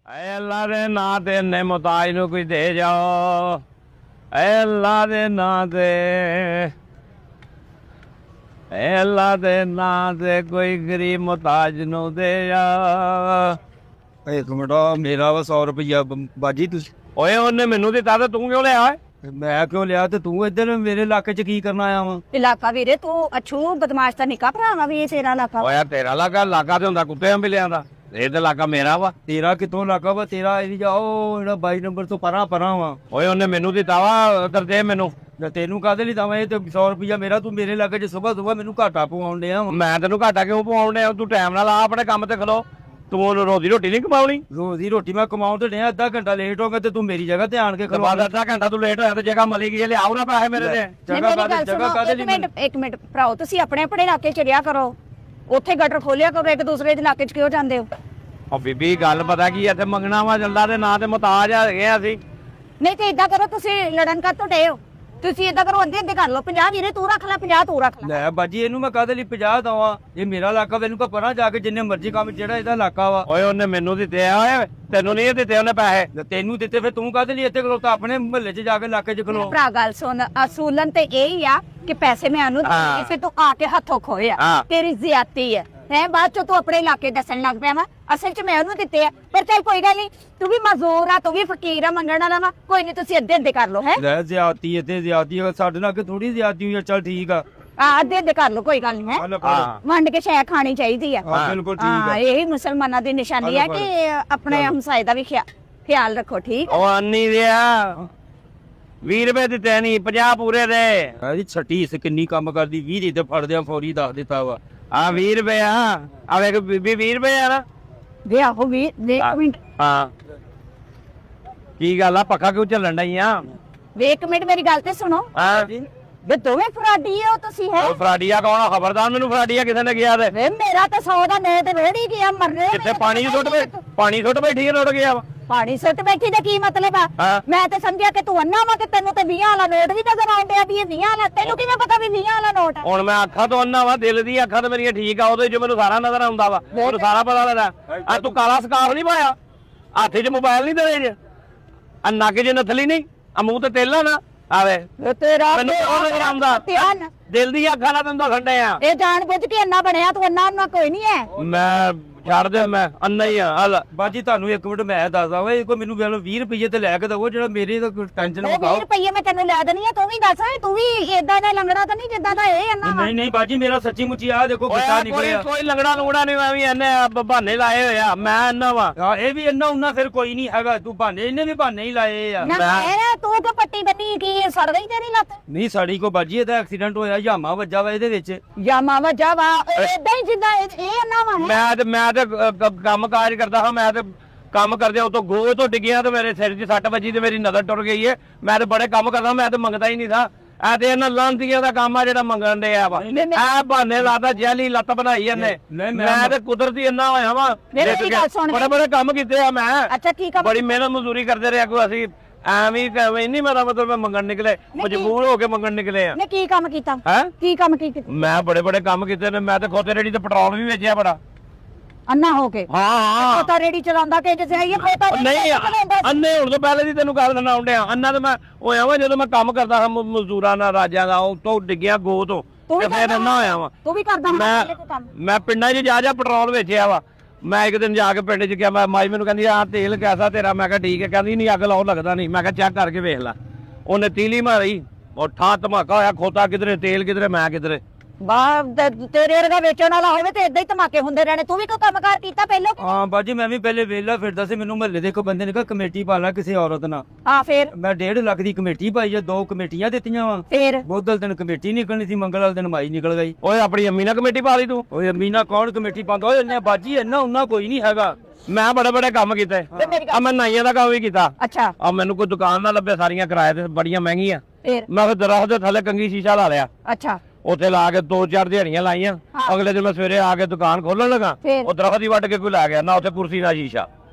ਐ ਅੱਲਾ ਦੇ ਨਾਂ ਤੇ ਇੰਨੇ ਮੁਹਤਾਜ ਨੂੰ ਕੋਈ ਦੇ ਜਾਓ। ਐ ਅੱਲਾ ਦੇ ਨਾਂ ਤੇ, ਐ ਅੱਲਾ ਦੇ ਨਾਂ ਤੇ ਕੋਈ ਗਰੀਬ ਮੁਹਤਾਜ ਨੂੰ ਦੇ ਜਾ। ਇੱਕ ਮਿੰਟ ਮੇਰਾ ਵਾ 100 ਰੁਪਈਆ ਬਾਜੀ ਤੁਸੀਂ ਓਏ ਉਹਨੇ ਮੈਨੂੰ ਦਿੱਤਾ ਤੇ ਤੂੰ ਕਿਉਂ ਲਿਆ? ਮੈਂ ਕਿਉਂ ਲਿਆ ਤੇ ਤੂੰ ਇੱਧਰ ਮੇਰੇ ਇਲਾਕੇ 'ਚ ਕੀ ਕਰਨ ਆਇਆ ਵਾ? ਇਲਾਕਾ ਵੀਰੇ ਤੂੰ ਅਛੂ ਬਦਮਾਸ਼ ਦਾ ਨਿੱਕਾ ਭਰਾ ਵਾ ਵੀ ਇਹ ਤੇਰਾ ਇਲਾਕਾ ਵਾ। ਓਏ ਤੇਰਾ ਲਾਗਾ ਤੇ ਹੁੰਦਾ ਕੁੱਤਿਆਂ ਬਿਲਿਆਂ ਦਾ, ਇਹ ਤੇ ਇਲਾਕਾ ਮੇਰਾ ਵਾ। ਤੇਰਾ ਕਿੱਥੋਂ ਇਲਾਕਾ ਵਾ? ਤੇਰਾ ਇਹ ਜਾਓ ਜਿਹੜਾ 22 ਨੰਬਰ ਤੋਂ ਪਰਾਂ ਵਾ। ਓਏ ਉਹਨੇ ਮੈਨੂੰ ਦਿੱਤਾ ਵਾ, ਉਧਰ ਦੇ ਮੈਨੂੰ। ਜਾਂ ਤੈਨੂੰ ਕਾਹਦੇ ਲਈ ਦਵਾਂ? ਇਹ ਤੇ 100 ਰੁਪਈਆ ਮੇਰਾ, ਤੂੰ ਮੇਰੇ ਇਲਾਕੇ 'ਚ ਸੁਬਾਹ ਮੈਨੂੰ ਘਾਟਾ ਪਵਾਉਣ ਡਿਆ ਵਾ। ਮੈਂ ਤੈਨੂੰ ਘਾਟਾ ਕਿਉਂ ਪਵਾਉਣ ਡਿਆ? ਤੂੰ ਟਾਈਮ ਨਾਲ ਆ ਆਪਣੇ ਕੰਮ ਤੇ ਖਲੋ। ਤੂੰ ਰੋਜ਼ੀ ਰੋਟੀ ਨਹੀਂ ਕਮਾਉਣੀ? ਰੋਜ਼ ਦੀ ਰੋਟੀ ਮੈਂ ਕਮਾਉਣ ਤੇ ਡਿਆ, ਅੱਧਾ ਘੰਟਾ ਲੇਟ ਹੋ ਗਿਆ ਤੇ ਤੂੰ ਮੇਰੀ ਜਗ੍ਹਾ ਤੇ ਆਣ ਕੇ ਤੇ ਬਾਅਦ ਅੱਧਾ ਘੰਟਾ ਤੂੰ ਲੇਟ ਹੋਇਆ ਤੇ ਜਗ੍ਹਾ ਮਲੀ ਗਈ, ਲਿਆਓ ਨਾ ਪੈਸੇ ਮੇਰੇ ਤੇ। ਜਗ੍ਹਾ ਕਾਹਦੇ ਲਈ? ਇੱਕ ਮਿੰਟ ਭਰਾਓ, ਤੁਸੀਂ ਆਪਣੇ ਆਪਣੇ ਇਲਾਕੇ ਚ ਰਿਹਾ ਕਰੋ, ਉੱਥੇ ਗਟਰ ਖੋਲਿਆ ਕਰੋ, ਇੱਕ ਦੂਸਰੇ ਦੇ ਇਲਾਕੇ ਚ ਕਿਉਂ ਜਾਂਦੇ ਹੋ? ਉਹ ਬੀਬੀ ਗੱਲ ਪਤਾ ਕੀ, ਇੱਥੇ ਮੰਗਣਾ ਵਾ ਜੱਲਾ ਦੇ ਨਾਂ ਤੇ ਮੁਹਤਾਜ ਹੈਗੇ ਆ ਅਸੀਂ। ਨਹੀਂ ਤੇ ਇਦਾਂ ਕਰੋ, ਤੁਸੀਂ ਲੜਨ ਕਾਹਤੋਂ ਡੇ ਹੋ? ਤੁਸੀਂ ਇਦਾਂ ਕਰੋ, ਅੱਧੇ ਅੱਧੇ ਕਰ ਲਓ, 50 ਵੀਰੇ ਤੂੰ ਰੱਖ ਲੈ, 50 ਤੂੰ ਰੱਖ ਲੈ। ਲੈ ਬਾਜੀ ਇਹਨੂੰ ਮੈਂ ਕਾਹਦੇ ਲਈ 50 ਦਵਾਂ? ਇਹ ਮੇਰਾ ਇਲਾਕਾ, ਮੈਨੂੰ ਕੋ ਪਰਾਂ ਜਾ ਕੇ ਜਿੰਨੇ ਮਰਜ਼ੀ ਕੰਮ, ਜਿਹੜਾ ਇਹਦਾ ਇਲਾਕਾ ਵਾ। ਓਏ ਉਹਨੇ ਮੈਨੂੰ ਦਿੱਤੇ ਆ, ਓਏ ਤੈਨੂੰ ਨਹੀਂ ਦਿੱਤੇ ਉਹਨੇ ਪੈਸੇ। ਤੇ ਤੈਨੂੰ ਦਿੱਤੇ ਫਿਰ ਤੂੰ ਕਾਹਦੇ ਲਈ ਇੱਥੇ ਖਲੋਤਾ? ਆਪਣੇ ਮੁਹੱਲੇ 'ਚ ਜਾ ਕੇ ਇਲਾਕੇ 'ਚ ਖਲੋ। ਭਰਾ ਗੱਲ ਸੁਣ, ਅਸੂਲਨ ਤੇ ਇਹ ਹੀ ਆ ਕਿ ਪੈਸੇ ਮੈਂ ਉਹਨੂੰ ਦਿੱਤੇ, ਫਿਰ ਤੂੰ ਆ ਕੇ ਹੱਥੋਂ ਖੋਇਆ, ਤੇਰੀ ਜ਼ਿਆਦਤੀ ਹੈ। ਹੈ ਬਾਅਦ ਚ ਤੂੰ ਆਪਣੇ ਇਲਾਕੇ ਦੱਸਣ ਲੱਗ ਪਿਆ ਵਾ, ਅਸਲ ਚ ਮੈਂ ਉਹਨੂੰ ਦਿੱਤੇ ਆ। ਪਰ ਚੱਲ ਕੋਈ ਗੱਲ ਨਹੀਂ, ਤੂੰ ਵੀ ਮਜ਼ਦੂਰ ਆ, ਤੂੰ ਵੀ ਫਕੀਰ ਆ, ਮੰਗਣ ਵਾਲਾ ਵਾ, ਕੋਈ ਨਹੀਂ ਤੁਸੀਂ ਅੱਧੇ ਅੱਧੇ ਕਰ ਲਓ। ਹੈ ਲੈ ਜ਼ਿਆਦਤੀ ਇੱਥੇ ਜ਼ਿਆਦਤੀ ਸਾਡੇ ਨਾਲ ਕਿ ਥੋੜੀ ਜ਼ਿਆਦਤੀ ਹੋਈ ਆ। ਚੱਲ ਠੀਕ ਆ, ਅੱਧੇ ਅੱਧੇ ਕਰ ਲਓ, ਕੋਈ ਗੱਲ ਨਹੀਂ। ਹੈ ਵੰਡ ਕੇ ਸ਼ੈ ਖਾਣੀ ਚਾਹੀਦੀ ਆ। ਬਿਲਕੁਲ ਠੀਕ ਆ। ਇਹ ਮੁਸਲਮਾਨਾਂ ਦੀ ਨਿਸ਼ਾਨੀ ਆ ਕਿ ਆਪਣੇ ਹਮਸਾਏ ਦਾ ਵੀ ਖਿਆਲ ਰੱਖੋ, ਠੀਕ? ਉਹ ਅੰਨੀ ਦਿਆ 20 ਰੁਪਏ ਦਿੱਤੇ ਨਹੀਂ, 50 ਪੂਰੇ ਦੇ। ਇਹਦੀ ਛੱਟੀ ਇਸ ਕਿੰਨੀ ਕੰਮ ਕਰਦੀ, 20 ਦੀ ਤੇ ਫੜਦਿਆਂ ਫੌਰੀ ਦੱਸ ਦਿੱਤਾ ਵਾ। ਆ 20 ਰੁਪਏ ਆ ਵੇਖ ਬੀਬੀ, 20 ਰੁਪਏ ਆ ਨਾ। ਵੇ ਆਹੋ ਵੀ ਇੱਕ ਮਿੰਟ, ਹਾਂ ਕੀ ਗੱਲ ਆ, ਪੱਖਾ ਕਿਉਂ ਚੱਲਣ ਡਈ ਆ? ਵੇ ਇੱਕ ਮਿੰਟ ਮੇਰੀ ਗੱਲ ਤੇ ਸੁਣੋ। ਹਾਂ ਵੇ ਦੋਵੇਂ ਫਰਾਡੀ ਹੋ ਤੁਸੀਂ? ਹੈ ਫਰਾਡੀਆ ਕੌਣ ਆ? ਖਬਰਦਾਰ ਮੈਨੂੰ ਫਰਾਡੀਆ ਕਿਸੇ ਨੇ ਗਿਆ ਤੇ। ਵੇ ਮੇਰਾ ਤਾਂ 100 ਦਾ ਨੇ ਤੇ ਵੇੜੀ ਗਿਆ ਮਰਨੇ। ਕਿੱਥੇ ਪਾਣੀ ਸੁੱਟ ਬੈਠੀ ਰੁੜ ਗਿਆ ਵਾ। ਪਾਣੀ ਸੁੱਟ ਬੈਠੀ ਦਾ ਕੀ ਮਤਲਬ ਆ? ਮੈਂ ਤੇ ਸਮਝਿਆ ਕਿ ਤੂੰ ਅੰਨਾ ਵਾ, ਕਿ ਤੈਨੂੰ ਤੇ 20 ਵਾਲਾ ਨੋਟ ਵੀ ਨਜ਼ਰ ਆਉਂਦਿਆ ਵੀ ਇਹ 20 ਵਾਲਾ। ਤੈਨੂੰ ਕਿਵੇਂ ਪਤਾ ਵੀ 20 ਵਾਲਾ ਨੋਟ ਆ? ਹੁਣ ਮੈਂ ਅੱਖਾਂ ਤੋਂ ਅੰਨਾ ਵਾ, ਦਿਲ ਦੀ ਅੱਖਾਂ ਤੇ ਮੇਰੀਆਂ ਠੀਕ ਆ, ਉਹਦੇ ਚ ਮੈਨੂੰ ਸਾਰਾ ਨਜ਼ਰ ਆਉਂਦਾ ਵਾ, ਮੈਨੂੰ ਸਾਰਾ ਪਤਾ ਲੱਗਦਾ। ਆ ਤੂੰ ਕਾਲਾ ਸਕਾਫ ਨਹੀਂ ਪਾਇਆ, ਹੱਥ 'ਚ ਮੋਬਾਈਲ ਨਹੀਂ ਤੇਰੇ 'ਚ, ਆ ਨੱਕ 'ਚ ਨਥਲੀ ਨਹੀਂ, ਆ ਮੂੰਹ ਤੇ ਤੇਲਾ ਨਾ ਆਵੇ। ਤੇਰਾ ਮੈਨੂੰ ਉਹ ਨਜ਼ਰ ਆਉਂਦਾ, ਧਿਆਨ ਦਿਲ ਦੀ ਅੱਖਾਂ ਨਾਲ ਤੈਨੂੰ ਦੱਸਣ ਡਿਆ। ਇਹ ਜਾਣ ਬੁੱਝ ਕੇ ਅੰਨਾ ਬਣਿਆ, ਤੂੰ ਅੰਨਾ ਕੋਈ ਨਹੀਂ ਹੈ। ਮੈਂ ਛੱਡ ਦੇ, ਮੈਂ ਅੰਨਾ ਹੀ ਆ। ਹਲ ਬਾਜੀ ਤੁਹਾਨੂੰ ਇੱਕ ਮਿੰਟ ਮੈਂ ਦੱਸਦਾ ਵਾ, ਇਹ ਕੋਈ ਮੈਨੂੰ 20 ਰੁਪਏ ਤੇ ਲੈ ਕੇ ਦਵੋ, ਜਿਹੜਾ ਮੇਰੇ ਦਾ ਟੈਨਸ਼ਨ ਉਹ ਮੁਕਾਓ। 20 ਰੁਪਏ ਮੈਂ ਤੈਨੂੰ ਲੈ ਦੇਣੀ ਆ, ਤੂੰ ਵੀ ਦੱਸ, ਤੂੰ ਵੀ ਏਦਾਂ ਦਾ ਲੰਗੜਾ ਤਾਂ ਨਹੀਂ ਜਿੱਦਾਂ ਦਾ ਇਹ ਅੰਨਾ ਵਾ? ਨਹੀਂ ਬਾਜੀ, ਮੇਰਾ ਸੱਚੀ ਮੁੱਚੀ ਆ ਦੇਖੋ ਬੱਚਾ ਨਿਕਲਿਆ। ਕੋਈ ਲੰਗੜਾ ਲੂੰਗੜਾ ਨਹੀਂ, ਮੈਂ ਵੀ ਇਹਨੇ ਬਹਾਨੇ ਲਾਏ ਹੋਏ ਆ, ਮੈਂ ਅੰਨਾ ਵਾ। ਇਹ ਵੀ ਇੰਨਾ ਉਨਾ ਫਿਰ ਕੋਈ ਨਹੀਂ ਹੈਗਾ, ਤੂੰ ਬਹਾਨੇ, ਇਹਨੇ ਵੀ ਬਹਾਨੇ ਹੀ ਲਾਏ ਆ। ਨਾ ਤੂੰ ਕਿ ਪੱਟੀ ਬੰਨੀ ਕੀ ਸੜ ਗਈ ਤੇਰੀ ਲੱਤ? ਨਹੀਂ ਸਾੜੀ ਕੋ ਬਾਜੀ, ਇਹਦਾ ਐਕਸੀਡੈਂਟ ਹੋਇਆ, ਜਾਮਾ ਵੱਜਾ ਵਾ ਇਹਦੇ ਵਿੱਚ। ਜਾਮਾ ਵਜਾ ਵਾ ਏਦਾਂ ਹੀ ਜਿੱਦਾਂ ਇਹ ਅੰਨਾ ਵਾ। ਮੈਂ ਤੇ ਕੰਮ ਕਾਜ ਕਰਦਾ ਹਾਂ, ਮੈਂ ਤੇ ਕੰਮ ਕਰਦੇ ਉਤੋਂ ਗੋਹ ਤੋਂ ਡਿੱਗਿਆ ਤੇ ਮੇਰੇ ਸਿਰ 'ਚ ਸੱਟ ਵੱਜੀ ਤੇ ਮੇਰੀ ਨਜ਼ਰ ਟੁੱਟ ਗਈ ਹੈ। ਮੈਂ ਤੇ ਬੜੇ ਕੰਮ ਕਰਦਾ, ਮੈਂ ਤੇ ਮੰਗਦਾ ਹੀ ਨਹੀਂ ਥਾ। ਐ ਤੇ ਇਹਨਾਂ ਲਾਂਤੀਆਂ ਦਾ ਕੰਮ ਆ ਜਿਹੜਾ ਮੰਗਣ ਦੇ ਆ ਵਾ। ਐ ਬਹਾਨੇ ਲਾਦਾ, ਜੈਲੀ ਲੱਤ ਬਣਾਈ ਇਹਨੇ। ਮੈਂ ਤੇ ਕੁਦਰਤੀ ਇੰਨਾ ਹੋਇਆ ਵਾ, ਬੜੇ ਬੜੇ ਕੰਮ ਕੀਤੇ ਆ ਮੈਂ। ਅੱਛਾ ਕੀ ਕੰਮ? ਬੜੀ ਮਿਹਨਤ ਮਜ਼ਦੂਰੀ ਕਰਦੇ ਰਿਹਾ ਕੋਈ, ਅਸੀਂ ਐਵੇਂ ਨਹੀਂ, ਮੇਰਾ ਮਤਲਬ ਮੰਗਣ ਨਿਕਲੇ, ਮਜਬੂਰ ਹੋ ਕੇ ਮੰਗਣ ਨਿਕਲੇ ਆ। ਨੇ ਕੀ ਕੰਮ ਕੀਤਾ? ਹੈ ਕੀ ਕੰਮ ਕੀਤਾ? ਮੈਂ ਬੜੇ ਬੜੇ ਕੰਮ ਕੀਤੇ ਨੇ। ਮੈਂ ਤੇ ਖੋਤੇ ਰੇੜੀ ਤੇ ਪੈਟਰੋਲ ਵੀ ਵੇਚਿਆ ਬੜਾ। ਅੰਨਾ ਹੋ ਕੇ? ਹਾਂ ਖੋਤਾ ਰੇੜੀ ਚਲਾਉਂਦਾ ਕਿ ਜਿਵੇਂ ਇਹ ਖੋਤਾ ਨਹੀਂ, ਅੰਨੇ ਹੁਣ ਤੋਂ ਪਹਿਲੇ ਦੀ ਤੈਨੂੰ ਗੱਲ ਨਾ ਆਉਂਦਿਆ। ਅੰਨਾ ਤੇ ਮੈਂ ਹੋਇਆ ਵਾ ਜਦੋਂ ਮੈਂ ਕੰਮ ਕਰਦਾ ਹਾਂ ਮਜ਼ਦੂਰਾਂ ਨਾਲ, ਰਾਜਾਂ ਦਾ, ਉਹ ਤੋਂ ਡਿੱਗਿਆ ਗੋਹ ਤੋਂ, ਤੇ ਫਿਰ ਅੰਨਾ ਹੋਇਆ ਵਾ। ਤੂੰ ਵੀ ਕਰਦਾ? ਮੈਂ ਪਿੰਡਾਂ 'ਚ ਜਾ ਪੈਟਰੋਲ ਵੇਚਿਆ ਵਾ। ਮੈਂ ਇੱਕ ਦਿਨ ਜਾ ਕੇ ਪਿੰਡ 'ਚ ਗਿਆ, ਮੈਂ ਮਾਈ ਮੈਨੂੰ ਕਹਿੰਦੀ ਆ ਤੇਲ ਕੈਸਾ ਤੇਰਾ? ਮੈਂ ਕਿਹਾ ਠੀਕ ਹੈ। ਕਹਿੰਦੀ ਨਹੀਂ ਅੱਗ ਲਾਓ, ਲੱਗਦਾ ਨਹੀਂ। ਮੈਂ ਕਿਹਾ ਚੈੱਕ ਕਰਕੇ ਵੇਖ ਲੈ। ਉਹਨੇ ਤੀਲੀ ਮਾਰੀ, ਉਹ ਠਾਂ ਧਮਾਕਾ ਹੋਇਆ, ਖੋਤਾ ਕਿਧਰੇ, ਤੇਲ ਕਿਧਰੇ, ਮੈਂ ਕਿਧਰੇ। ਵਾਹ, ਤੇਰੇ ਵਰਗਾ ਵੇਚਣ ਵਾਲਾ ਹੋਵੇ ਤੇ ਏਦਾਂ ਹੀ ਧਮਾਕੇ ਹੁੰਦੇ ਰਹਿਣੇ। ਤੂੰ ਵੀ ਕੋਈ ਕੰਮਕਾਰ ਕੀਤਾ ਪਹਿਲਾਂ? ਹਾਂ ਬਾਜੀ, ਮੈਂ ਵੀ ਪਹਿਲੇ ਵੇਲਾ ਫਿਰਦਾ ਸੀ। ਮੈਨੂੰ ਮਹੱਲੇ ਦੇ ਇੱਕ ਬੰਦੇ ਨੇ ਕਿਹਾ ਕਮੇਟੀ ਪਾ ਲੈ ਕਿਸੇ ਔਰਤ ਨਾਲ। ਹਾਂ ਫੇਰ? ਮੈਂ 1.5 ਲੱਖ ਦੀ ਕਮੇਟੀ ਪਾਈ ਆ, 2 ਕਮੇਟੀਆਂ ਦਿੱਤੀਆਂ ਵਾ। ਫੇਰ ਬੁੱਧਵਾਰ ਦਿਨ ਕਮੇਟੀ ਨਿਕਲਣੀ ਸੀ, ਮੰਗਲਵਾਰ ਦਿਨ ਮਾਈ ਨਿਕਲ ਗਈ। ਓਏ ਆਪਣੀ ਅੰਮੀ ਨਾਲ ਕਮੇਟੀ ਪਾ ਲਈ ਤੂੰ? ਓਏ ਅੰਮੀ ਨਾਲ ਕੌਣ ਕਮੇਟੀ ਪਾਉਂਦਾ? ਓਏ ਇੰਨਾ ਬਾਜੀ ਇੰਨਾ ਉਹਨਾਂ ਕੋਈ ਨਹੀਂ ਹੈਗਾ। ਮੈਂ ਬੜੇ ਬੜੇ ਕੰਮ ਕੀਤੇ ਆ। ਮੈਂ ਨਾਈਆਂ ਦਾ ਕੰਮ ਵੀ ਕੀਤਾ। ਅੱਛਾ। ਆ ਮੈਨੂੰ ਕੋਈ ਦੁਕਾਨ ਨਾ ਲੱਭੇ, ਸਾਰੀਆਂ ਕਿਰਾਏ ਤੇ ਬੜੀਆਂ ਮਹਿੰਗੀਆਂ। ਫੇਰ? ਮੈਂ ਫਿਰ ਦਰਖਤ ਦੇ ਥੱਲੇ ਕੰਗੀ ਸ਼ੀਸ਼ਾ ਲਾ ਲਿਆ, ਅੱਛਾ। ਉੱਥੇ ਲਾ ਕੇ 2-4 ਦਿਹਾੜੀਆਂ ਲਾਈਆਂ। ਅਗਲੇ ਦਿਨ ਮੈਂ ਸਵੇਰੇ ਆ ਕੇ ਦੁਕਾਨ ਖੋਲਣ ਲੱਗਾ, ਉਹ ਦਰਖਤ ਹੀ ਵੱਢ ਕੇ ਕੋਈ ਲੈ ਗਿਆ, ਨਾ ਉੱਥੇ ਕੁਰਸੀ ਨਾ ਸ਼ੀਸ਼ਾ।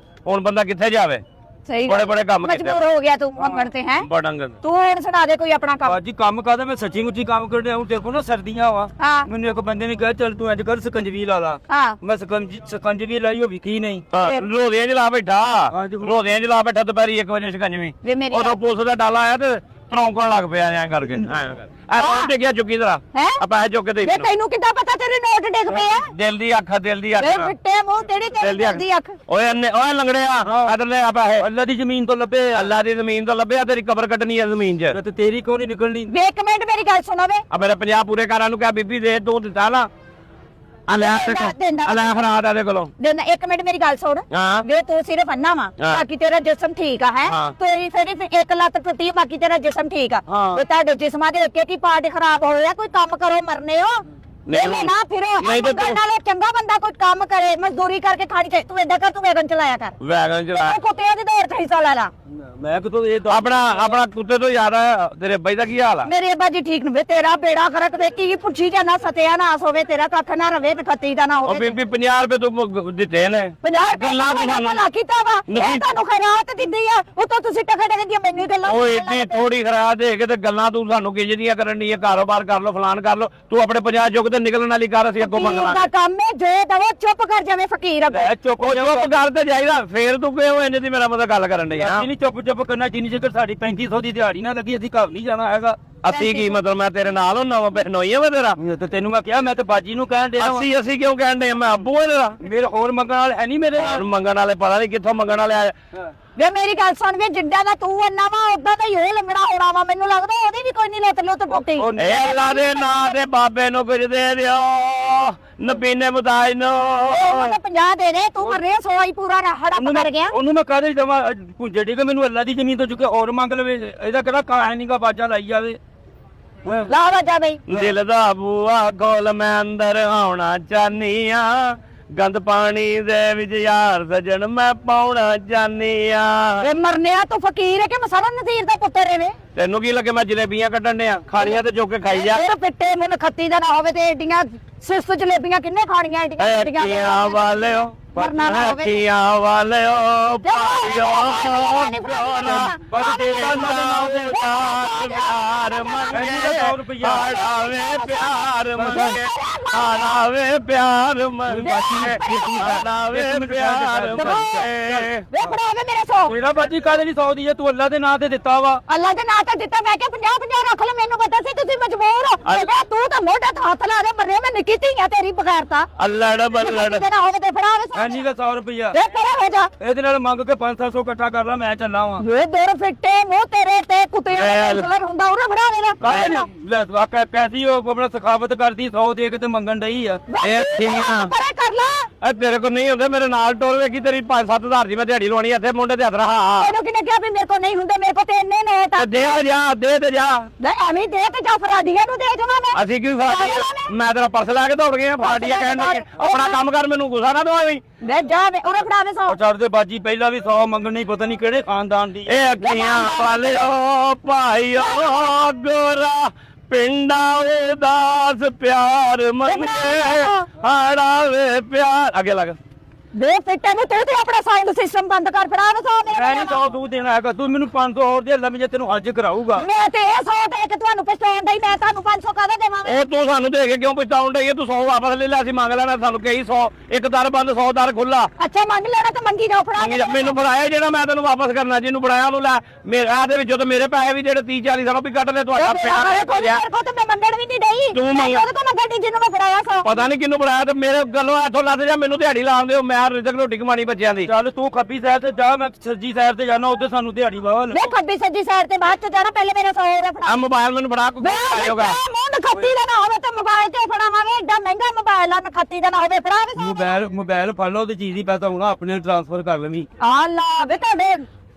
ਹੁਣ ਬੰਦਾ ਕਿੱਥੇ ਜਾਵੇ? ਸਹੀ ਬੜੇ ਬੜੇ ਕੰਮ ਕੀਤੇ ਮਜਬੂਰ ਹੋ ਗਿਆ ਤੂੰ ਮੰਗਣ ਤੇ ਹੈ ਬੜੰਗ ਤੂੰ ਹੁਣ ਸੁਣਾ ਦੇ ਕੋਈ ਆਪਣਾ ਕੰਮ ਬਾਜੀ ਕੰਮ ਕਰਦਾ ਮੈਂ ਸੱਚੀ ਮੁੱਚੀ ਕੰਮ ਕਰਦੇ ਹੁਣ ਦੇਖੋ ਨਾ ਸਰਦੀਆਂ ਵਾ ਹਾਂ ਮੈਨੂੰ ਇੱਕ ਬੰਦੇ ਨੇ ਕਿਹਾ ਚੱਲ ਤੂੰ ਅੱਜ ਕਰ ਸਕੰਜਵੀ ਲਾ ਲਾ ਹਾਂ ਮੈਂ ਸਕੰਜਵੀ ਲਾਈ ਉਹ ਵਿਕੀ ਨਹੀਂ ਰੋਦਿਆਂ 'ਚ ਲਾ ਬੈਠਾ ਹਾਂਜੀ। ਰੋਦਿਆਂ 'ਚ ਲਾ ਬੈਠਾ ਦੁਪਹਿਰੀ 1 ਵਜੇ ਸ਼ਿਕੰਜਵੀਂ ਵੇ ਮੇਰੀ ਉਦੋਂ ਪੁਲਿਸ ਦਾ ਡਾਲਾ ਆਇਆ ਤੇ ਤਰੌਂਕਣ ਲੱਗ ਪਿਆ ਐਂ ਕਰਕੇ ਐ ਰੋਡ ਤੇ ਗਿਆ ਚੁੱਕੀ ਤਰ੍ਹਾਂ ਹੈ ਆ ਪੈਸੇ ਚੁੱਕ ਕੇ ਦੇ ਵੇ ਤੈਨੂੰ ਕਿੱਦਾਂ ਪਤਾ ਤੇਰੇ ਨੋਟ ਡਿੱਗ ਪਏ ਆ ਦਿਲ ਦੀ ਅੱਖ ਦਿਲ ਦੀ ਅੱਖ ਵੇ ਫਿੱਟੇ ਮੂੰਹ ਤੇਰੀ ਦਿਲ ਤੇਰੀ ਦੀ ਅੱਖ ਓਏ ਓਏ ਲੰਗੜਿਆ ਇਧਰ ਲੈ ਆ ਪੈਸੇ ਅੱਲਾ ਦੀ ਜ਼ਮੀਨ ਤੋਂ ਲੱਭੇ ਆ ਅੱਲਾ ਦੀ ਜ਼ਮੀਨ ਤੋਂ ਲੱਭਿਆ ਤੇਰੀ ਕਬਰ ਕੱਟਣੀ ਹੈ ਜ਼ਮੀਨ 'ਚ ਤੇ ਤੇਰੀ ਕਿਉਂ ਨਹੀਂ ਨਿਕਲਣੀ ਵੇ ਇੱਕ ਮਿੰਟ ਮੇਰੀ ਗੱਲ ਸੁਣੋ ਵੇ ਆ ਮੇਰੇ 50 ਪੂਰੇ ਕਾਰਾਂ ਨੂੰ ਕਿਹਾ ਬੀਬੀ ਦੇ ਤੂੰ ਦਿੱਤਾ ਨਾ ਆ ਲੈ ਦਿੰਦਾ। ਲੈ ਫਰਾਦ ਇਹਦੇ ਕੋਲੋਂ ਦੇਣਾ ਇੱਕ ਮਿੰਟ ਮੇਰੀ ਗੱਲ ਸੁਣ ਹਾਂ ਵੇ ਤੂੰ ਸਿਰਫ ਅੰਨਾ ਵਾ ਹਾਂ। ਬਾਕੀ ਤੇਰਾ ਜਿਸਮ ਠੀਕ ਆ ਹੈ ਹਾਂ। ਤੇਰੀ ਸਿਰਫ ਇੱਕ ਲੱਤ ਟੁੱਟੀ ਆ, ਬਾਕੀ ਤੇਰਾ ਜਿਸਮ ਠੀਕ ਆ ਹਾਂ। ਤੇ ਤੁਹਾਡੇ ਜਿਸਮਾਂ ਦੇ ਉੱਤੇ ਕੀ ਪਾਰਟ ਖਰਾਬ ਹੋਇਆ ਕੋਈ ਕੰਮ ਕਰੋ ਮਰਨੇ ਹੋ ਨਹੀਂ ਨਾ ਫਿਰੋ ਨਹੀਂ ਤੇ ਤੂੰ- ਨਾਲੇ ਚੰਗਾ ਬੰਦਾ ਕੋਈ ਕੰਮ ਕਰੇ ਮਜ਼ਦੂਰੀ ਕਰਕੇ ਖਾਣੀ ਚਾਹੀਦੀ ਤੂੰ ਏਦਾਂ ਕਰ ਤੂੰ ਵੈਗਨ ਚਲਾਇਆ ਕਰ ਵੈਗਨ ਚਲਾ ਤੂੰ ਕੁੱਤਿਆਂ ਦੀ ਦੌੜ ਤੇ ਹਿੱਸਾ ਲੈ ਲਾ ਮੈਂ ਕਿਤੋਂ ਇਹ ਆਪਣਾ ਕੁੱਤੇ ਤੋਂ ਯਾਦ ਆ ਤੇਰੇ ਬਾਈ ਦਾ ਕੀ ਹਾਲ ਆ ਮੇਰੇ ਅੱਬਾ ਜੀ ਠੀਕ ਨੇ ਤੇਰਾ ਬੇੜਾ ਕਰਕ ਦੇ ਕੀ ਪੁੱਛੀ ਜਾਣਾ ਸਤਿਆ ਨਾਸ ਹੋਵੇ ਤੇਰਾ ਕੱਖ ਨਾ ਰਵੇ ਤੇ ਖੱਤੀ ਦਾ ਨਾ ਉਹ ਹੋਵੇ ਬੀਬੀ 50 ਰੁਪਏ ਤੂੰ ਦਿੱਤੇ ਨੇ 50 ਗੱਲਾਂ ਰੁਪਏ ਬਣਾਉਣਾ। ਭਲਾ ਕੀਤਾ ਵਾ ਇਹ ਨਹੀਂ। ਤੁਹਾਨੂੰ ਖੈਰਾਤ ਦਿੰਦੀ ਆ ਉਤੋਂ ਤੁਸੀਂ ਟਕਾ ਟਕ ਦੀਆਂ ਮੈਨੂੰ ਗੱਲਾਂ ਉਹ ਏਡੀ ਥੋੜੀ ਖਰਾ ਦੇ ਕੇ ਤੇ ਗੱਲਾਂ ਤੂੰ ਸਾਨੂੰ ਕਿੰਜਦੀਆਂ ਕਰਨ ਦੀ ਕਾਰੋਬਾਰ ਕਰ ਲੋ ਫਲਾਨ ਕਰ ਲੋ ਤੂੰ ਆਪਣੇ 50 ਜੁਗ ਤੇ ਨਿਕਲਣ ਵਾਲੀ ਕਰ ਅਸੀਂ ਅੱਗੋਂ ਮੰਗ ਫਕੀਰ ਦਾ ਲਾਂਗੇ ਕੰਮ ਹੈ ਜੋ ਦਵੋ ਚੁੱਪ ਕਰ ਜਾਵੇਂ ਫਕੀਰ ਅੱਗੋਂ ਚੁੱਪ ਕਰ ਤੇ ਜਾਈਦਾ ਫੇਰ ਤੂੰ ਕਿਉਂ ਇੰਜ ਦੀ ਮੇਰਾ ਮਤਲਬ ਗੱਲ ਕਰਨ ਡਈ ਆ ਨਹੀਂ ਚੁੱਪ ਕਰਨਾ ਜਿੰਨੀ ਚਿਰ ਸਾਡੀ 3500 ਦੀ ਦਿਹਾੜੀ ਨਾ ਲੱਗੀ ਅਸੀਂ ਘਰ ਨਹੀਂ ਜਾਣਾ ਹੈਗਾ ਅਸੀਂ ਕੀ ਮਤਲਬ ਮੈਂ ਤੇਰੇ ਨਾਲ ਹੁੰਨਾ ਵਾ ਬਹਿਨੋਈ ਆ ਮੈਂ ਤੇਰਾ ਤੇ ਤੈਨੂੰ ਮੈਂ ਕਿਹਾ ਮੈਂ ਤੇ ਬਾਜੀ ਨੂੰ ਕਹਿਣ ਡਿਆ ਵਾਂ। ਅਸੀਂ ਕਿਉਂ ਕਹਿਣ ਦੇ ਮੈਂ ਅੱਬੂ ਆ ਤੇਰਾ ਮੇਰੇ ਹੋਰ ਮੰਗਣ ਵਾਲੇ ਹੈ ਨਹੀਂ ਮੇਰੇ ਨਾਲ ਮੰਗਣ ਵਾਲੇ ਪਤਾ ਨਹੀਂ ਕਿੱਥੋਂ ਮੰਗਣ ਵਾਲੇ ਆਏ ਵੇ ਮੇਰੀ ਗੱਲ ਸੁਣ ਵੇ ਜਿੱਡਾ ਦਾ ਤੂੰ ਅੰਨਾ ਵਾ ਉਦਾਂ ਦਾ ਹੀ ਉਹ ਲੰਗੜਾ ਹੋਣਾ ਵਾ ਮੈਨੂੰ ਲੱਗਦਾ ਉਹਦੀ ਵੀ ਕੋਈ ਨਹੀਂ ਲੱਤ ਟੁੱਟੀ ਏ ਅੱਲਾ ਦੇ ਨਾਂ ਤੇ ਬਾਬੇ ਨੂੰ ਕੁਝ ਦੇ ਦਿਓ ਨਬੀਨੇ ਮੁਤਾਜ ਨੂੰ ਉਹਨੇ 50 ਦੇ ਦੇ ਤੂੰ ਮਰੇ 100 ਹੀ ਪੂਰਾ ਹੜਪ ਕਰ ਗਿਆ ਉਹਨੂੰ ਮੈਂ ਕਾਹਦੇ ਦਵਾਂ ਪੁੰਜੇ ਡੀ ਕੇ ਮੈਨੂੰ ਅੱਲਾ ਦੀ ਜ਼ਮੀਨ ਤੋਂ ਚੁੱਕੇ ਹੋਰ ਮੰਗ ਲਵੇ ਇਹਦਾ ਕਿਹੜਾ ਕਾਹ ਨਹੀਂਗਾ ਬਾਜਾ ਲਾਈ ਜਾਵੇ ਲਾ ਵਜਾ ਬਈ ਦਿਲ ਦਾ ਬੂਆ ਖੋਲ ਮੈਂ ਅੰਦਰ ਆਉਣਾ ਚਾਹਨੀ ਆ ਗੰਦ ਪਾਣੀ ਦੇ ਵਿੱਚ ਯਾਰ ਸਜਣ ਮੈਂ ਪਾਉਣਾ ਚਾਹਨੀ ਆ ਵੇ ਮਰਨਿਆ ਤੂੰ ਫਕੀਰ ਹੈ ਕਿ ਮਸਾਲਾ ਨਜ਼ੀਰ ਦਾ ਪੁੱਤਰ ਹੈ ਵੇ ਤੈਨੂੰ ਕੀ ਲੱਗੇ ਮੈਂ ਜਲੇਬੀਆਂ ਕੱਢਣ ਡਿਆ ਖਾਣੀਆਂ ਤੇ ਚੁੱਕ ਕੇ ਖਾਈ ਜਾ ਇਹ ਪਿੱਟੇ ਮਨ ਖੱਤੀ ਦਾ ਨਾ ਹੋਵੇ ਤੇ ਏਡੀਆਂ ਸਿਸਤ ਜਲੇਬੀਆਂ ਕਿੰਨੇ ਖਾਣੀਆਂ ਏਡੀਆਂ ਅੱਖੀਆਂ ਵਾਲਿਓ ਮਰਨਾ ਨਾ ਹੋਵੇ। ਅੱਖੀਆਂ ਵਾਲਿਓ ਪਾਇਓ ਬਸ ਦੇਤਾ ਨਾ ਪਿਆਰ ਮੰਗੇ ਆੜਾਵੇ ਪਿਆਰ ਮੰਗੇ ਆੜਾਵੇ ਪਿਆਰ ਮੰਗੇ ਆੜਾਵੇ ਪਿਆਰ ਮੰਗੇ ਵੇ ਫੜਾ ਵੇ ਮੇਰੇ 100 ਮੇਰਾ ਬਾਜੀ ਕਾਹਦੇ ਨਹੀਂ 100 ਦੀ ਹੈ ਤੂੰ ਅੱਲਾ ਦੇ ਨਾਂ ਤੇ ਦਿੱਤਾ ਵਾ ਅੱਲਾ ਦੇ ਨਾਂ ਤੇ ਦਿੱਤਾ ਮੈਂ ਕਿ 50 ਰੱਖ ਲੈ ਮੈਨੂੰ ਪਤਾ ਸੀ ਤੁਸੀਂ ਮਜਬੂਰ ਹੋ ਮੈਂ ਕਿਹਾ ਤੂੰ ਤਾਂ ਮੋਢੇ ਤੇ ਹੱਥ ਲਾ ਦੇ ਮਰੇ ਮੈਂ ਨਿੱਕੀ ਧੀ ਆ ਤੇਰੀ ਬਗੈਰਤਾ ਅੱਲੜ ਬੱਲੜ ਤੇਰਾ ਹੋਵੇ ਤੇ ਫੜਾ ਵੇ ਐਨੀ ਦਾ 100 ਰੁਪਇਆ ਵੇ ਪਰੇ ਹੋ ਜਾ ਇਹਦੇ ਨਾਲ ਮੰਗ ਕੇ 500 ਇਕੱਠਾ ਕਰ ਲਾ ਮੈਂ ਚੱਲਾਂ ਵਾਂ ਵੇ ਦੋਰ ਫਿੱਟੇ ਮੂੰਹ ਤੇਰੇ ਤੇ ਕੁੱਤੇ ਦਾ ਹੁੰਦਾ ਉਹਨੇ ਫੜਾ ਦੇਣਾ ਲੈ ਵਾਕਾ ਪੈਸੀ ਉਹ ਆਪਣਾ ਸਖਾਵਤ ਕਰਦੀ 100 ਦੇ ਕੇ ਤੇ ਮੰਗਣ ਡਈ ਆ ਇਹ ਅੱਖੀਆਂ ਪਰੇ ਕਰ ਲਾ ਤੇਰੇ ਕੋਲ ਨਹੀਂ ਹੁੰਦੇ ਮੇਰੇ ਨਾਲ ਟੋਲ ਵੇਖੀ ਤੇਰੀ 5-7 ਦੀ ਮੈਂ ਦਿਹਾੜੀ ਲਵਾਉਣੀ ਇੱਥੇ ਮੁੰਡੇ ਤੇ ਹੱਥ ਰਹਾ ਇਹਨੂੰ ਕਿਨੇ ਕਿਹਾ ਵੀ ਮੇਰੇ ਕੋ ਨਹੀਂ ਹੁੰਦੇ ਮੇਰੇ ਕੋ ਤੇ ਇੰਨੇ ਨੋਟ ਆ ਦੇ ਜਾ ਦੇ ਤੇ ਜਾ ਲੈ ਐਵੇਂ ਦੇ ਤੇ ਜਾ ਫਰਾਡੀਆਂ ਨੂੰ ਦੇ ਜਮਾ ਮੈਂ ਅਸੀਂ ਕਿਉਂ ਫਰਾਡੀਆਂ ਮੈਂ ਤੇਰਾ ਪਰਸ ਲੈ ਕੇ ਦੌੜ ਗਏ ਫਰਾਡੀਆਂ ਕਹਿਣ ਲੱਗੇ ਆਪਣਾ ਕੰਮ ਕਰ ਮੈਨੂੰ ਗੁੱਸਾ ਨਾ ਦਵਾਵੀਂ ਲੈ ਜਾ ਵੇ ਉਹਨੇ ਫੜਾ ਵੇ 100 ਉਹ ਛੱਡ ਦੇ ਬਾਜੀ ਪਹਿਲਾਂ ਵੀ 100 ਮੰਗਣ ਨਹੀਂ ਪਤਾ ਨਹੀਂ ਕਿਹੜੇ ਖਾਨਦਾਨ ਦੀ ਇਹ ਅੱਖੀਆਂ ਵਾਲੇ ਓ ਭਾਈਓ ਗੋਰਾ ਪਿੰਡਾਂ ਦੇ ਦਾਸ ਪਿਆਰ ਮੰਗੇ ਹਾੜਾਵੇ ਪਿਆਰ ਅੱਗੇ ਲੱਗ ਵੇ ਫਿੱਟੇ ਨੂੰ ਤੂੰ ਤੇ ਆਪਣਾ ਸਾਇੰਸ ਸਿਸਟਮ ਬੰਦ ਕਰ ਫੜਾ ਵੇ 100 ਮੈਂ ਮੇਰੇ ਨਹੀਂ 100 ਤੂੰ ਦੇਣਾ ਹੈਗਾ ਤੂੰ ਮੈਨੂੰ 500 ਹੋਰ ਦੇ ਲੈ ਮੈਂ ਤੈਨੂੰ ਅੱਜ ਕਰਾਊਗਾ ਮੈਂ ਤੇ ਇਹ 100 ਦੇ ਕੇ ਤੁਹਾਨੂੰ ਪਛਤਾਉਣ ਡਈ ਮੈਂ ਤੁਹਾਨੂੰ 500 ਕਾਹਦਾ ਦੇਵਾਂ ਵੇ ਉਹ ਤੂੰ ਸਾਨੂੰ ਦੇ ਕੇ ਕਿਉਂ ਪਛਤਾਉਣ ਡਈ ਤੂੰ 100 ਵਾਪਸ ਲੈ ਲੈ ਅਸੀਂ ਮੰਗ ਲੈਣਾ ਸਾਨੂੰ ਕਹੀ 100 ਇੱਕ ਦਰ ਬੰਦ 100 ਦਰ ਖੁੱਲਾ ਅੱਛਾ ਮੰਗ ਲੈਣਾ ਤੇ ਮੰਗੀ ਜਾਓ ਫੜਾ ਕੇ ਮੈਨੂੰ ਫੜਾਇਆ ਜਿਹੜਾ ਮੈਂ ਤੈਨੂੰ ਵਾਪਸ ਕਰਨਾ ਜਿਹਨੂੰ ਫੜਾਇਆ ਉਹਨੂੰ ਲੈ ਮੇਰਾ ਦੇ ਵਿੱਚੋਂ ਤੇ ਮੇਰੇ ਪੈਸੇ ਵੀ ਜਿਹੜੇ 30-40 ਸਾਲੋਂ ਵੀ ਕੱਟ ਲੈ ਤੁਹਾਡਾ ਪਿਆਰ ਮੇਰੇ ਕੋ ਤੇ ਮੈਂ ਮੰਗਣ ਵੀ ਨਹੀਂ ਡਈ ਤੂੰ ਮੰਗ- ਉਹਦੇ ਕੋ ਮੰਗਣ ਡਈ ਜਿਹਨੂੰ ਮੈਂ ਫੜਾਇਆ 100 ਪਤਾ ਨਹੀਂ ਕਿਹਨੂੰ ਫੜਾਇਆ ਤੇ ਮੇਰੇ ਗੱਲੋਂ ਇੱਥੋਂ ਲੱਗ ਜਾ ਮੈਨੂੰ ਦਿਹਾੜੀ ਲਾਉਣ ਦਿਓ ਮੈਂ ਰਿਜ਼ਕ ਰੋਟੀ ਕਮਾਣੀ ਬੱਚਿਆਂ ਦੀ ਚੱਲ ਤੂੰ ਖੱਬੀ ਸਾਈਡ ਤੇ ਜਾ ਮੈਂ ਸੱਜੀ ਸਾਈਡ ਤੇ ਜਾਣਾ ਉੱਥੇ ਸਾਨੂੰ ਦਿਹਾੜੀ ਵਾਵਾ ਮੈਂ ਖੱਬੀ ਸੱਜੀ ਸਾਈਡ ਤੇ ਬਾਅਦ ਚ ਜਾਣਾ ਪਹਿਲੇ ਮੇਰੇ 100 ਰੁਪਏ ਫੜਾ ਆ ਮੋਬਾਈਲ ਮੈਨੂੰ ਫੜਾ ਕੋਈ ਆਇਓਗਾ ਮੂੰਹ ਖੱਤੀ ਦਾ ਨਾ ਹੋਵੇ ਤੇ ਮੋਬਾਈਲ ਤੇ ਫੜਾਵਾਂਗੇ ਏਡਾ ਮਹਿੰਗਾ ਮੋਬਾਈਲ ਆ ਖੱਤੀ ਦਾ ਨਾ ਹੋਵੇ ਫੜਾ ਵੇ ਮੋਬਾਈਲ ਫੜ ਲਓ ਤੇ ਚੀਜ਼ ਹੀ ਪੈਸਾ ਹੋਣਾ ਆਪਣੇ ਟ੍ਰਾਂਸਫਰ ਕਰ ਲਵੀਂ ਅੱਲਾ ਵੇ ਤੁਹਾਡੇ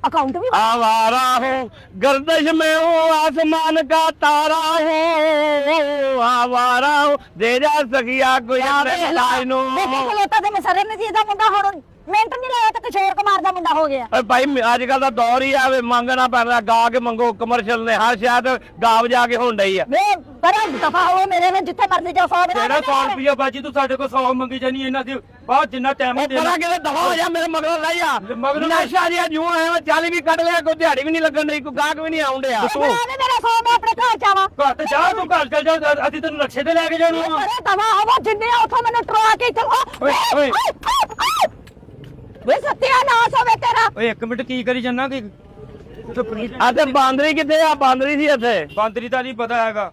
अकाउंट भी आवारा हूँ गर्दिश में हूँ आसमान का तारा हूँ आवारा हूँ दे जा सकिया कोई खलोता ते मैं सरे नजीर दा मुंडा हुण मिनट नहीं लाया तो किशोर कुमार दा मुंडा हो गया भाई अजकल का दौर ही आवे मंगना पैंदा गा के मंगो कमर्शियल ने हर शायद गा बजा के होण डई है वे ਪਰ ਦਫਾ ਹੋ ਮੇਰੇ ਨਾਲ ਜਿੱਥੇ ਮਰਜ਼ੀ ਜਾ ਸੌ ਜਿਹੜਾ 100 ਰੁਪਇਆ ਬਾਜੀ ਤੂੰ ਸਾਡੇ ਕੋਲ 100 ਮੰਗੀ ਜਾਨੀ ਇਹਨਾਂ ਦੀ ਬਾਅਦ ਜਿੰਨਾ ਟਾਈਮ ਉਹ ਪਰਾਂ ਕਿਤੇ ਦਫਾ ਹੋ ਜਾ ਮੇਰੇ ਮਗਰੋਂ ਲੈ ਜਾ ਮਗਰੋਂ ਨਸ਼ਾ ਜਿਹਾ ਜੂ ਆਇਆ ਮੈਂ 40 ਵੀ ਕੱਢ ਲਿਆ ਕੋਈ ਦਿਹਾੜੀ ਵੀ ਨਹੀਂ ਲੱਗਣ ਡਈ ਕੋਈ ਗਾਹਕ ਵੀ ਨਹੀਂ ਆਉਣ ਡਿਆ ਮੇਰਾ ਸੌ ਮੈਂ ਆਪਣੇ ਘਰ ਜਾਵਾਂ ਘਰ ਤੇ ਜਾ ਤੂੰ ਘਰ ਚੱਲ ਜਾ ਅਸੀਂ ਤੈਨੂੰ ਰਕਸ਼ੇ ਤੇ ਲੈ ਕੇ ਜਾਣਾ ਅਰੇ ਦਫਾ ਹੋ ਜਿੰਨੇ ਉੱਥੋਂ ਮੈਨੂੰ ਟਰਵਾ ਕੇ ਚਲੋ ਓਏ ਵੇ ਸੱਤਿਆ ਨਾਸ ਹੋਵੇ ਤੇਰਾ ਓਏ 1 ਮਿੰਟ ਕੀ ਕਰੀ ਜੰਨਾ ਕਿ ਆ ਤੇ ਬਾਂਦਰੀ ਕਿੱਥੇ ਆ ਬਾਂਦਰੀ ਸੀ ਇੱਥੇ ਬਾਂਦਰੀ ਦਾ ਨਹੀਂ ਪਤਾ ਹੈਗਾ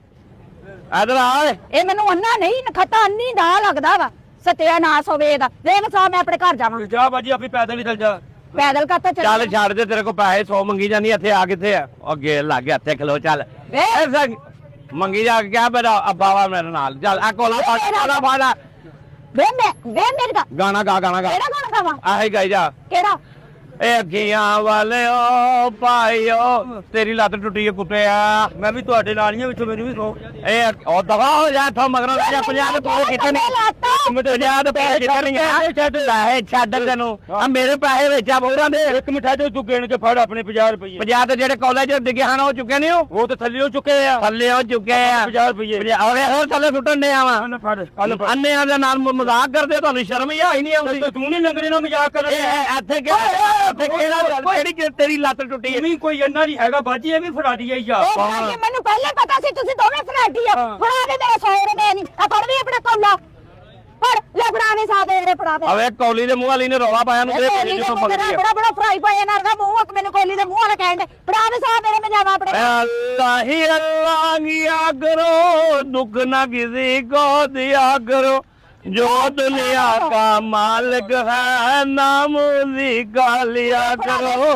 ਇਧਰ ਆ ਓਏ ਇਹ ਮੈਨੂੰ ਅੰਨਾ ਨਹੀਂ ਨਖਤਾ ਅੰਨੀ ਦਾ ਲੱਗਦਾ ਵਾ ਸੱਤਿਆ ਨਾਸ ਹੋਵੇ ਇਹਦਾ ਵੇਖ ਸਾ ਮੈਂ ਆਪਣੇ ਘਰ ਜਾਵਾਂ ਜਾ ਬਾਜੀ ਆਪੇ ਪੈਦਲ ਹੀ ਚੱਲ ਜਾ ਪੈਦਲ ਕਰਤਾ ਚੱਲ ਛੱਡ ਦੇ ਤੇਰੇ ਕੋਲ ਪੈਸੇ 100 ਮੰਗੀ ਜਾਂਦੀ ਇੱਥੇ ਆ ਕਿੱਥੇ ਆ ਅੱਗੇ ਲੱਗ ਗਿਆ ਇੱਥੇ ਖਲੋ ਚੱਲ ਵੇ ਐਸਾ ਮੰਗੀ ਜਾ ਕੇ ਕਿਹਾ ਮੇਰਾ ਅੱਬਾ ਵਾ ਮੇਰੇ ਨਾਲ ਚੱਲ ਆ ਕੋਲਾ ਫਾੜਾ ਵੇ ਮੇਰੀ ਦਾ ਗਾਣਾ ਗਾ ਕਿਹੜਾ ਗਾਣਾ ਗਾਵਾਂ ਆਹੀ ਗਾਈ ਜਾ ਕਿਹੜਾ ਇਹ ਅੱਗੀਆਂ ਵਾਲਿਓ ਭਾਈਓ ਤੇਰੀ ਲੱਤ ਟੁੱਟੀ ਏ ਕੁੱਤਿਆ ਮੈਂ ਵੀ ਤੁਹਾਡੇ ਨਾਲ ਹੀ ਆ ਵਿੱਚੋਂ ਮੈਨੂੰ ਵੀ ਸੌ ਇਹ ਉਹ ਦਵਾ ਹੋ ਜਾ ਇੱਥੋਂ ਮਗਰੋਂ ਲੈ ਜਾ 50 ਦੇ ਪੈਸੇ ਕਿੱਥੇ ਨਹੀਂ 50 ਦੇ ਪੈਸੇ ਕਿੱਥੇ ਨਹੀਂ ਆ ਛੱਡ ਲੈ ਛੱਡ ਤੈਨੂੰ ਆ ਮੇਰੇ ਪੈਸੇ ਵਿੱਚ ਆ ਬੋਰਾਂ ਦੇ ਇੱਕ ਮਿੰਟਾ ਜੋ ਤੂੰ ਗਿਣ ਕੇ ਫੜ ਆਪਣੇ 50 ਰੁਪਏ 50 ਤੇ ਜਿਹੜੇ ਕਾਲਜ ਡਿੱਗੇ ਹਨ ਉਹ ਚੁੱਕੇ ਨਹੀਂ ਉਹ ਤੇ ਥੱਲੇ ਹੋ ਚੁੱਕੇ ਆ ਥੱਲੇ ਹੋ ਚੁੱਕੇ ਆ 50 ਰੁਪਏ ਓਏ ਹੋਰ ਥੱਲੇ ਸੁੱਟਣ ਦੇ ਆਵਾ ਫੜ ਕੱਲ ਅੰਨਿਆਂ ਦੇ ਨਾਲ ਮਜ਼ਾਕ ਕਰਦੇ ਤੁਹਾਨੂੰ ਸ਼ਰਮ ਹੀ ਆਈ ਨਹੀਂ ਆਉਂਦੀ ਤੂੰ ਨਹੀਂ ਲੰਗੜੇ ਨਾਲ ਮਜ਼ਾਕ ਕਰ ਰਿਹਾ ਇੱਥੇ ਕਿਹੜਾ ਕਿਹੜੀ ਤੇਰੀ ਲੱਤ ਟੁੱਟੀ ਹੈ ਵੀ ਕੋਈ ਇੰਨਾ ਨਹੀਂ ਹੈਗਾ ਬਾਜੀ ਇਹ ਵੀ ਫੜਾ ਦੀ ਆਈ ਆ ਮੈਨੂੰ ਪਹਿਲਾਂ ਪਤਾ ਸੀ ਤੁਸੀਂ ਦੋਵੇਂ ਫਰਾਡੀ ਆ ਫੜਾ ਦੇ ਮੇਰੇ 100 ਰੁਪਏ ਨਹੀਂ ਆ ਫੜ ਵੀ ਆਪਣੇ ਕੋਲਾ ਫੜ ਲੈ ਫੜਾ ਨੇ ਸਾਦੇ ਜਿਹੜੇ ਫੜਾ ਦੇ ਅਵੇ ਕੌਲੀ ਦੇ ਮੂੰਹ ਵਾਲੀ ਨੇ ਰੌਲਾ ਪਾਇਆ ਨੂੰ ਤੇਰੇ ਜਿੱਥੋਂ ਫੜ ਗਿਆ ਬੜਾ ਫਰਾਈ ਪਾਇਆ ਨਾਲ ਦਾ ਮੂੰਹ ਮੈਨੂੰ ਕੋਲੀ ਦੇ ਮੂੰਹ ਵਾਲਾ ਕਹਿੰਦੇ ਫੜਾ ਦੇ ਸਾ ਮੇਰੇ ਮੈਂ ਜਾਵਾਂ ਆਪਣੇ ਅੱਲਾਹ ਹੀ ਅੱਲਾਹ ਕਿਆ करो दुख न किसी को दिया करो जो दुनिया का मालिक है नाम उसी का लिया करो